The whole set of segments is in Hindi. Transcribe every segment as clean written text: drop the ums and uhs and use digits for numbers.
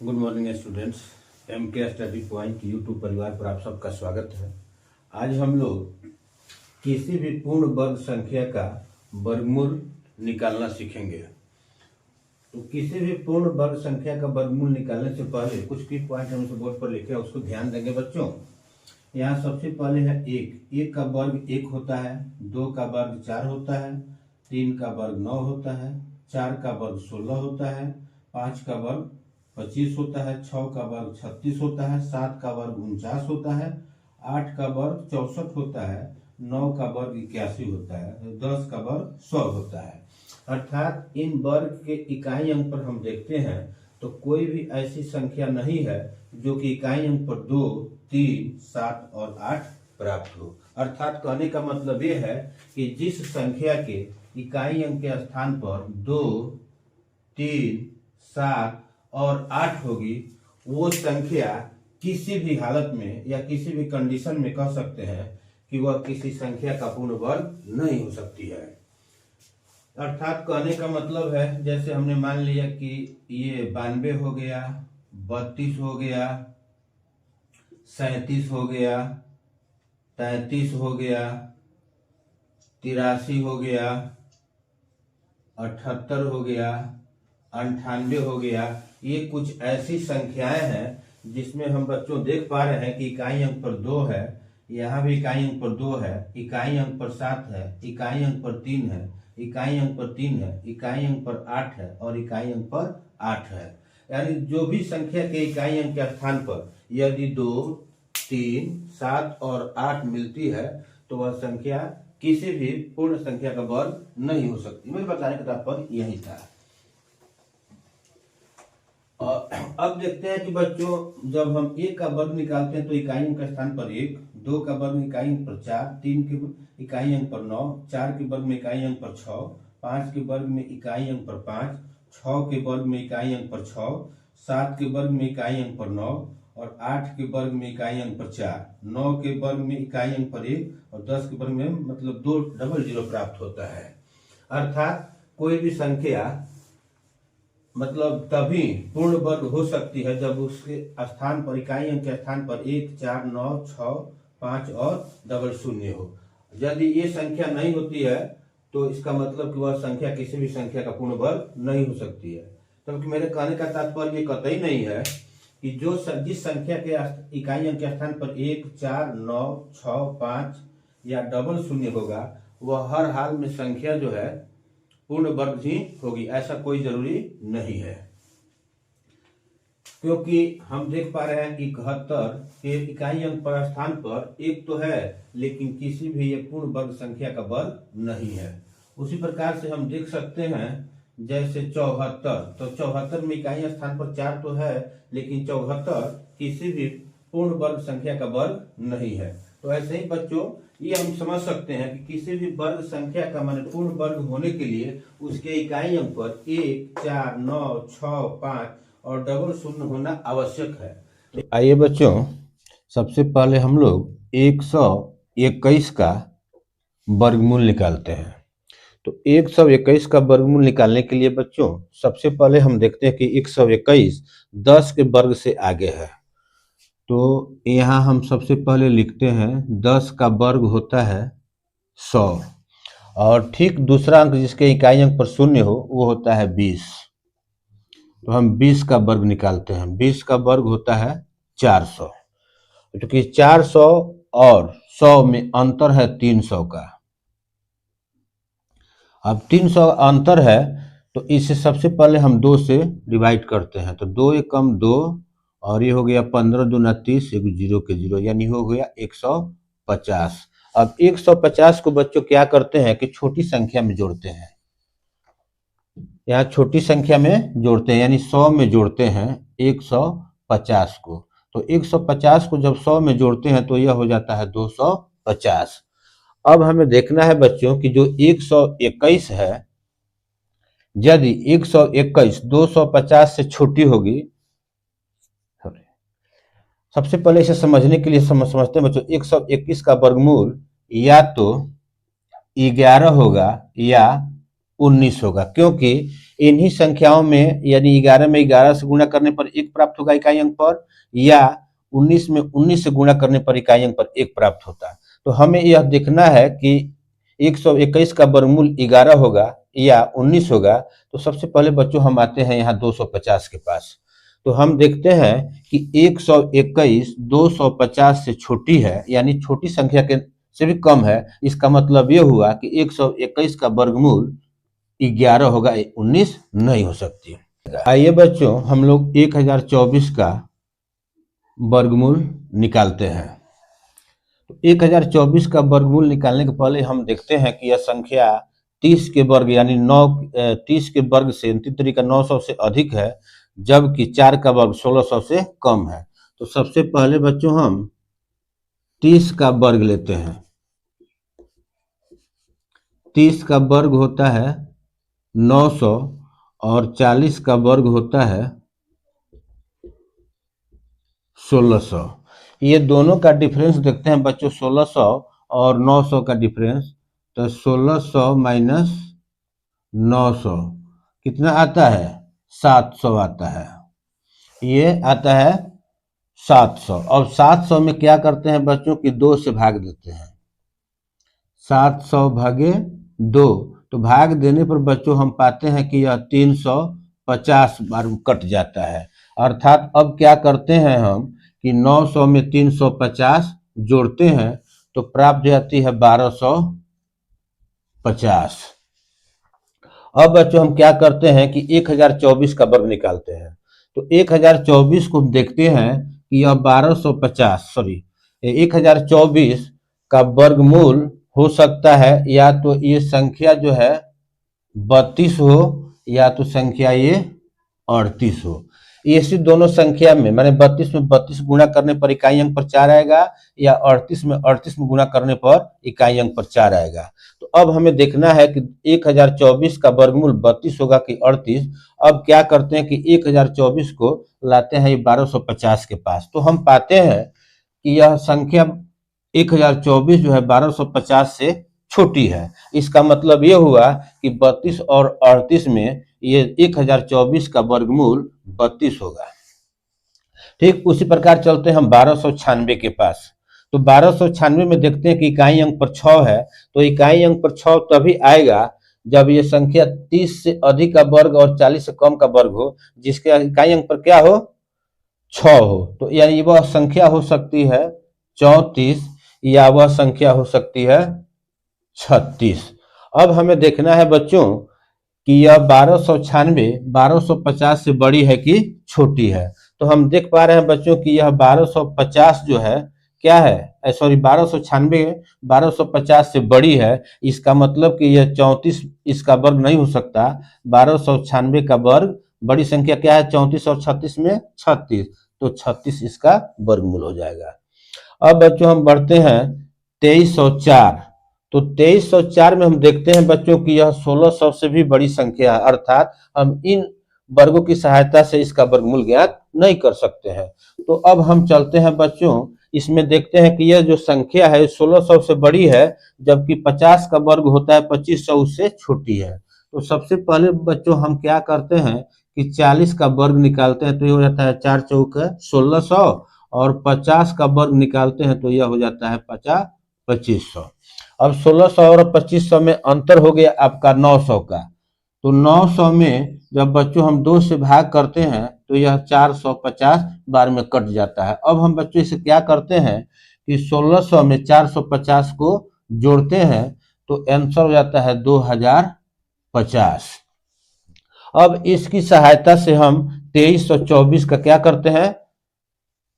Good morning students. एम के स्टडी पॉइंट यूट्यूब परिवार पर आप सबका स्वागत है। आज हम लोग किसी भी पूर्ण वर्ग संख्या का वर्गमूल निकालना सीखेंगे। तो किसी भी पूर्ण वर्ग संख्या का वर्गमूल निकालने से पहले कुछ की पॉइंट हम इसे बोर्ड पर लिखे, उसको ध्यान देंगे बच्चों। यहाँ सबसे पहले है एक का वर्ग 1 होता है, 2 का वर्ग 4 होता है, 3 का वर्ग 9 होता है, 4 का वर्ग 16 होता है, 5 का वर्ग 25 होता है, 6 का वर्ग 36 होता है, 7 का वर्ग 49 होता है, 8 का वर्ग 64 होता है, 9 का वर्ग 81 होता है, 10 का वर्ग 100 होता है। अर्थात इन वर्ग के इकाई अंक पर हम देखते हैं तो कोई भी ऐसी संख्या नहीं है जो कि इकाई अंक पर 2, 3, 7 और 8 प्राप्त हो। अर्थात कहने का मतलब यह है कि जिस संख्या के इकाई अंक के स्थान पर 2, 3, 7 और 8 होगी, वो संख्या किसी भी हालत में या किसी भी कंडीशन में कह सकते हैं कि वह किसी संख्या का पूर्ण वर्ग नहीं हो सकती है। अर्थात कहने का मतलब है, जैसे हमने मान लिया कि ये 92 हो गया, 32 हो गया, 37 हो गया, 33 हो गया, 83 हो गया, 78 हो गया, 98 हो गया। ये कुछ ऐसी संख्याएं हैं जिसमें हम बच्चों देख पा रहे हैं कि इकाई अंक पर 2 है, यहाँ भी इकाई अंक पर 2 है, इकाई अंक पर 7 है, इकाई अंक पर 3 है, इकाई अंक पर 3 है, इकाई अंक पर 8 है और इकाई अंक पर 8 है। यानी जो भी संख्या के इकाई अंक के स्थान पर यदि 2, 3, 7 और 8 मिलती है तो वह संख्या किसी भी पूर्ण संख्या का वर्ग नहीं हो सकती। मेरे बताने का तात्पर्य यही था। अब देखते हैं कि बच्चों जब हम 1 का वर्ग निकालते हैं तो इकाई अंक के स्थान पर 1, 2 का वर्ग इकाई अंक पर 4, 3 के इकाई अंक पर 9, 4 के वर्ग में इकाई अंक पर 6, 5 के वर्ग में इकाई अंक पर 5, 6 के वर्ग में इकाई अंक पर 6, 7 के वर्ग में इकाई अंक पर 9 और 8 के वर्ग में इकाई अंक पर 4, 9 के वर्ग में इकाई अंक पर 1 और 10 के वर्ग में मतलब 2 डबल जीरो प्राप्त होता है। अर्थात कोई भी संख्या मतलब तभी पूर्ण वर्ग हो सकती है जब उसके स्थान पर इकाई अंक के स्थान पर 1, 4, 9, 6, 5 और डबल शून्य हो। यदि ये संख्या नहीं होती है तो इसका मतलब कि वह संख्या किसी भी संख्या का पूर्ण वर्ग नहीं हो सकती है। क्योंकि मेरे कहने का तात्पर्य ये कतई नहीं है कि जिस संख्या के इकाई अंक के स्थान पर 1, 4, 9, 6, 5 या डबल शून्य होगा वह हर हाल में संख्या जो है पूर्ण वर्ग ही होगी, ऐसा कोई जरूरी नहीं है। क्योंकि हम देख पा रहे हैं कि 71 के इकाई अंक पर स्थान पर 1 तो है लेकिन किसी भी ये पूर्ण वर्ग संख्या का वर्ग नहीं है। उसी प्रकार से हम देख सकते हैं जैसे 74, तो 74 में इकाई स्थान पर 4 तो है लेकिन 74 किसी भी पूर्ण वर्ग संख्या का वर्ग नहीं है। तो ऐसे ही बच्चों ये हम समझ सकते हैं कि किसी भी वर्ग संख्या का मान पूर्ण वर्ग होने के लिए उसके इकाई अंक पर 1, 4, 9, 6, 5 और डबल शून्य होना आवश्यक है। आइए बच्चों, सबसे पहले हम लोग 121 का वर्गमूल निकालते हैं। तो 121 का वर्गमूल निकालने के लिए बच्चों सबसे पहले हम देखते हैं कि 121 10 के वर्ग से आगे है। तो यहाँ हम सबसे पहले लिखते हैं 10 का वर्ग होता है 100 और ठीक दूसरा अंक जिसके इकाई अंक पर शून्य हो वो होता है 20। तो हम 20 का वर्ग निकालते हैं। 20 का वर्ग होता है 400। क्योंकि 400 और 100 में अंतर है 300 का। अब 300 अंतर है तो इसे सबसे पहले हम 2 से डिवाइड करते हैं। तो 2 एकम 2 और ये हो गया 15 दूना 30, एक 0 के 0 यानी हो गया 150। अब 150 को बच्चों क्या करते हैं कि छोटी संख्या में जोड़ते हैं। यहाँ छोटी संख्या में जोड़ते हैं यानी 100 में जोड़ते हैं 150 को। तो 150 को जब 100 में जोड़ते हैं तो यह हो जाता है 250। अब हमें देखना है बच्चों कि जो 121 है, यदि 121 250 से छोटी होगी, सबसे पहले इसे समझने के लिए समझते हैं बच्चों 121 का वर्गमूल या तो 11 होगा या 19 होगा। क्योंकि इन्हीं संख्याओं में यानी 11 में 11 से गुणा करने पर 1 प्राप्त होगा इकाई अंक पर, या 19 में 19 से गुणा करने पर इकाई अंक पर 1 प्राप्त होता है। तो हमें यह देखना है कि 121 का वर्गमूल 11 होगा या 19 होगा। तो सबसे पहले बच्चों हम आते हैं यहाँ 250 के पास। तो हम देखते हैं कि 121 250 से छोटी है, यानी छोटी संख्या के से भी कम है। इसका मतलब ये हुआ कि 121 का वर्गमूल 11 होगा, 19 नहीं हो सकती। आइए बच्चों हम लोग 1024 का वर्गमूल निकालते हैं। तो 1024 का वर्गमूल निकालने के पहले हम देखते हैं कि यह संख्या 30 के वर्ग यानी 30 के वर्ग से 29 तरीका 900 से अधिक है, जबकि 4 का वर्ग 1600 से कम है। तो सबसे पहले बच्चों हम 30 का वर्ग लेते हैं। 30 का वर्ग होता है 900 और 40 का वर्ग होता है 1600। ये दोनों का डिफरेंस देखते हैं बच्चों, 1600 और 900 का डिफरेंस। तो 1600 माइनस 900 कितना आता है? 700 आता है। ये आता है 700। और 700 में क्या करते हैं बच्चों कि 2 से भाग देते हैं। 700 भागे 2, तो भाग देने पर बच्चों हम पाते हैं कि यह 350 बार कट जाता है। अर्थात अब क्या करते हैं हम कि 900 में 350 जोड़ते हैं तो प्राप्त हो जाती है 1250। अब बच्चों हम क्या करते हैं कि 1024 का वर्ग निकालते हैं। तो 1024 को देखते हैं कि यह 1024 का वर्गमूल हो सकता है या तो ये संख्या जो है 32 हो या तो संख्या ये 38 हो। ऐसी दोनों संख्या में माने 32 में 32 गुणा करने पर इकाई अंक पर 4 आएगा, या 38 में 38 में गुणा करने पर इकाई अंक पर 4 आएगा। तो अब हमें देखना है कि 1024 का वर्गमूल 32 होगा कि 38। अब क्या करते हैं कि 1024 को लाते हैं 1250 के पास। तो हम पाते हैं कि यह संख्या 1024 जो है 1250 से छोटी है। इसका मतलब ये हुआ कि 32 और 38 में ये 1024 का वर्गमूल 32 होगा। ठीक उसी प्रकार चलते हैं हम 1296 के पास। तो 1296 में देखते हैं कि इकाई अंक पर 6 है। तो इकाई अंक पर 6 तभी आएगा जब ये संख्या 30 से अधिक का वर्ग और 40 से कम का वर्ग हो, जिसके इकाई अंक पर क्या हो? 6 हो। तो यानी वह संख्या हो सकती है 34 या वह संख्या हो सकती है 36। अब हमें देखना है बच्चों कि यह 1250 से बड़ी है कि छोटी है। तो हम देख पा रहे हैं बच्चों कि यह 1250 जो है क्या है, सॉरी 1250 से बड़ी है। इसका मतलब कि यह 34 इसका वर्ग नहीं हो सकता। 1296 का वर्ग बड़ी संख्या क्या है? 34 और 36 में 36, तो 36 इसका वर्गमूल हो जाएगा। अब बच्चों हम बढ़ते हैं 2304। तो 2304 में हम देखते हैं बच्चों कि यह 1600 से भी बड़ी संख्या है, अर्थात हम इन वर्गों की सहायता से इसका वर्गमूल ज्ञात नहीं कर सकते हैं। तो अब हम चलते हैं बच्चों, इसमें देखते हैं कि यह जो संख्या है 1600 से बड़ी है, जबकि 50 का वर्ग होता है 2500 उससे छोटी है। तो सबसे पहले बच्चों हम क्या करते हैं कि 40 का वर्ग निकालते हैं। तो ये हो जाता है 4 चौक 1600, और 50 का वर्ग निकालते हैं तो यह हो जाता है 2500। अब 1600 और 2500 में अंतर हो गया आपका 900 का। तो 900 में जब बच्चों हम 2 से भाग करते हैं तो यह 450 बार में कट जाता है। अब हम बच्चों इसे क्या करते हैं कि 1600 में 450 को जोड़ते हैं तो आंसर हो जाता है 2050। अब इसकी सहायता से हम 2324 का क्या करते हैं?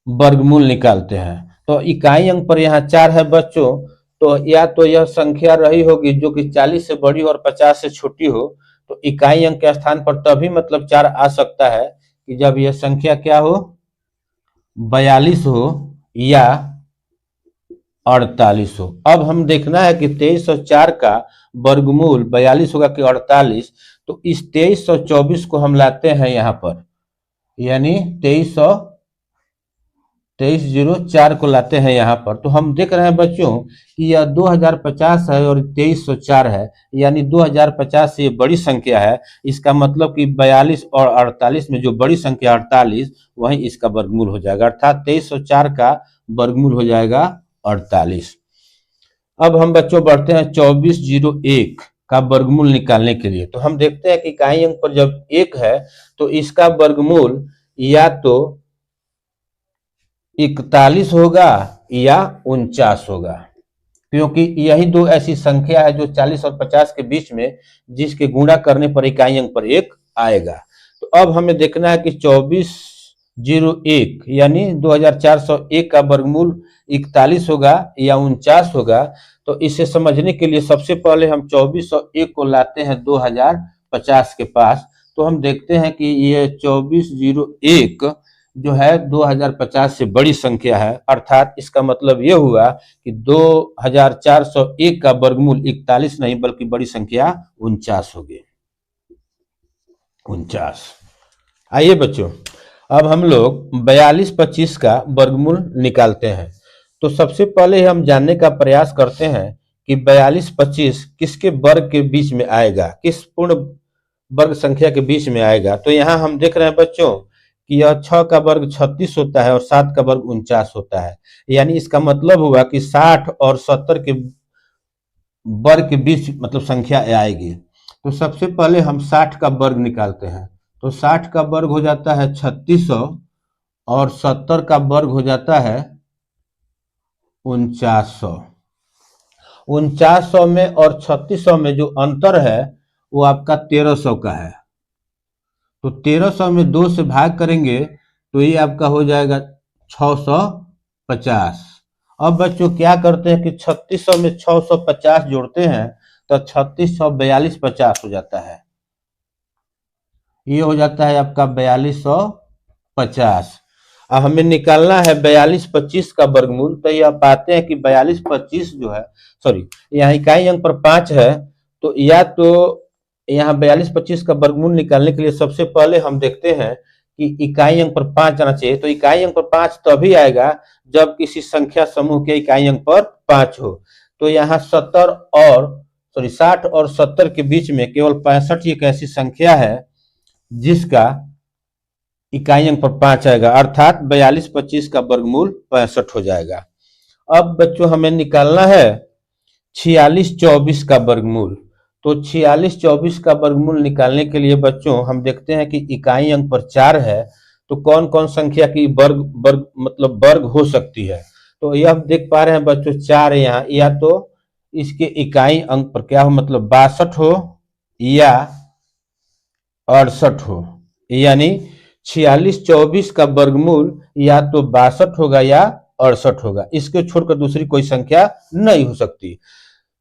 वर्गमूल निकालते हैं। तो इकाई अंक पर यहाँ 4 है बच्चों, तो या तो यह संख्या रही होगी जो कि 40 से बड़ी और 50 से छोटी हो। तो इकाई अंक के स्थान पर तभी मतलब 4 आ सकता है कि जब यह संख्या क्या हो? 42 हो या 48 हो। अब हम देखना है कि 2304 का वर्गमूल 42 होगा कि 48। तो इस 2324 को हम लाते हैं यहाँ पर, यानी 2300 2304 को लाते हैं यहाँ पर, तो हम देख रहे हैं बच्चों कि यह 2050 है और 2304 है, यानी 2050 से ये बड़ी संख्या है। इसका मतलब कि 42 और 48 में जो बड़ी संख्या 48 वही इसका वर्गमूल हो जाएगा, अर्थात 2304 का वर्गमूल हो जाएगा 48। अब हम बच्चों बढ़ते हैं 2401 का वर्गमूल निकालने के लिए। तो हम देखते हैं कि इकाई अंक पर जब 1 है तो इसका वर्गमूल या तो 41 होगा या 49 होगा, क्योंकि यही दो ऐसी संख्या है जो 40 और 50 के बीच में जिसके गुणा करने पर इकाई अंक पर 1 आएगा। तो अब हमें देखना है कि 2401 यानी 2401 का वर्गमूल 41 होगा या 49 होगा। तो इसे समझने के लिए सबसे पहले हम 2401 को लाते हैं 2050 के पास। तो हम देखते हैं कि ये 2401 जो है 2050 से बड़ी संख्या है, अर्थात इसका मतलब यह हुआ कि 2401 का वर्गमूल 41 नहीं बल्कि बड़ी संख्या 49 होगी, 49। आइए बच्चों, अब हम लोग 4225 का वर्गमूल निकालते हैं। तो सबसे पहले हम जानने का प्रयास करते हैं कि 4225 किसके वर्ग के बीच में आएगा, किस पूर्ण वर्ग संख्या के बीच में आएगा। तो यहाँ हम देख रहे हैं बच्चों कि यह 6 का वर्ग 36 होता है और 7 का वर्ग 49 होता है, यानी इसका मतलब हुआ कि 60 और 70 के वर्ग के बीच मतलब संख्या आएगी। तो सबसे पहले हम 60 का वर्ग निकालते हैं। तो 60 का वर्ग हो जाता है 3600 और 70 का वर्ग हो जाता है 4900। 4900 में और 3600 में जो अंतर है वो आपका 1300 का है। तो 1300 में 2 से भाग करेंगे तो ये आपका हो जाएगा 650। अब बच्चों क्या करते हैं कि 3600 में 650 जोड़ते हैं तो 3600 4250 हो जाता है। ये हो जाता है आपका 4250। अब हमें निकालना है 4225 का वर्गमूल। तो यह पाते हैं कि 4225 जो है, सॉरी यहाँ इकाई अंक पर 5 है, तो या तो यहाँ 4225 का वर्गमूल निकालने के लिए सबसे पहले हम देखते हैं कि इकाई अंक पर 5 आना चाहिए। तो इकाई अंक पर 5 तभी आएगा जब किसी संख्या समूह के इकाई अंक पर 5 हो। तो यहाँ 60 और 70 के बीच में केवल 65 एक ऐसी संख्या है जिसका इकाई अंक पर 5 आएगा, अर्थात 4225 का वर्गमूल 65 हो जाएगा। अब बच्चों हमें निकालना है 4624 का वर्गमूल। तो 4624 का वर्गमूल निकालने के लिए बच्चों हम देखते हैं कि इकाई अंक पर 4 है, तो कौन कौन संख्या की वर्ग हो सकती है। तो यह देख पा रहे हैं बच्चों 4 यहाँ, या तो इसके इकाई अंक पर क्या हो मतलब 62 हो या 68 हो, यानी 4624 का वर्गमूल या तो 62 होगा या 68 होगा, इसके छोड़कर दूसरी कोई संख्या नहीं हो सकती।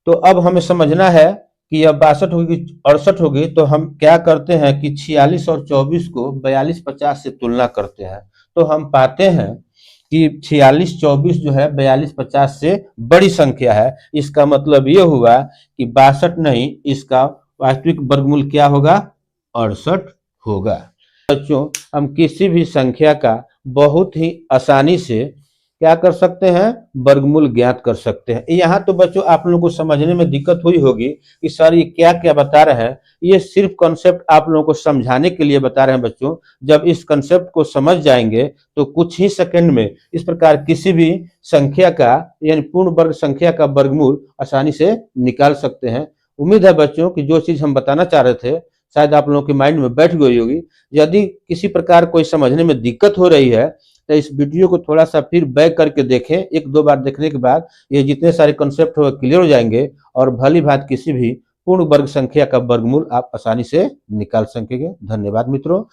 तो अब हमें समझना है कि यह 62 होगी 68 होगी, तो हम क्या करते हैं कि 46 और 24 को 4250 से तुलना करते हैं। तो हम पाते हैं कि 4624 जो है 4250 से बड़ी संख्या है। इसका मतलब ये हुआ कि 62 नहीं, इसका वास्तविक वर्गमूल क्या होगा 68 होगा। बच्चों हम किसी भी संख्या का बहुत ही आसानी से क्या कर सकते हैं, वर्गमूल ज्ञात कर सकते हैं। यहाँ तो बच्चों आप लोगों को समझने में दिक्कत हुई होगी कि सर ये क्या क्या बता रहे हैं। ये सिर्फ कॉन्सेप्ट आप लोगों को समझाने के लिए बता रहे हैं बच्चों। जब इस कॉन्सेप्ट को समझ जाएंगे तो कुछ ही सेकंड में इस प्रकार किसी भी संख्या का यानी पूर्ण वर्ग संख्या का वर्गमूल आसानी से निकाल सकते हैं। उम्मीद है बच्चों कि जो चीज हम बताना चाह रहे थे शायद आप लोगों के माइंड में बैठ गई होगी। यदि किसी प्रकार कोई समझने में दिक्कत हो रही है तो इस वीडियो को थोड़ा सा फिर बैक करके देखें। 1-2 बार देखने के बाद ये जितने सारे कॉन्सेप्ट हो क्लियर हो जाएंगे और भली भांति किसी भी पूर्ण वर्ग संख्या का वर्गमूल आप आसानी से निकाल सकेंगे। धन्यवाद मित्रों।